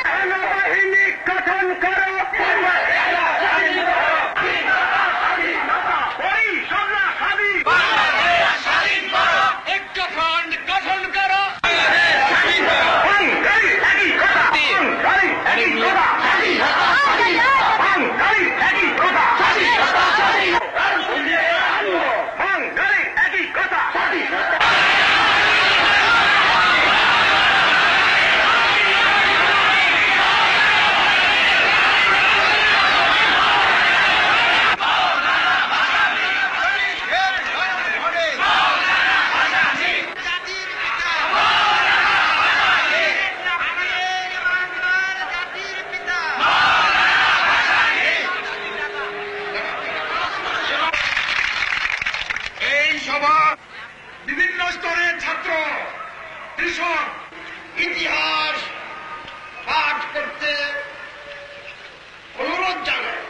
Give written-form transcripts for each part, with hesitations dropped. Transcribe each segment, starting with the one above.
সেনাবাহিনী গঠন করো, বিভিন্ন স্তরের ছাত্র কৃষক ইতিহাস পাঠ করতে অনুরোধ জানায়।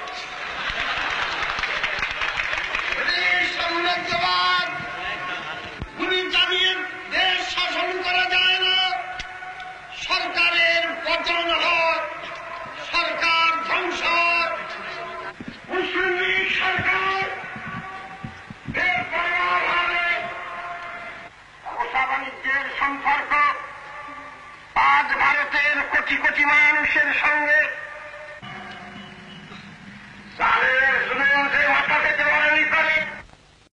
সাম্রাজ্যবাদ গুলি চালিয়ে দেশ শাসন করা যায় না। সরকারের পতন হয়, সরকার ধ্বংস হয়। মুসলিম লীগ সরকার বাণিজ্যের সম্পর্ক আজ ভারতের কোটি কোটি মানুষের সঙ্গে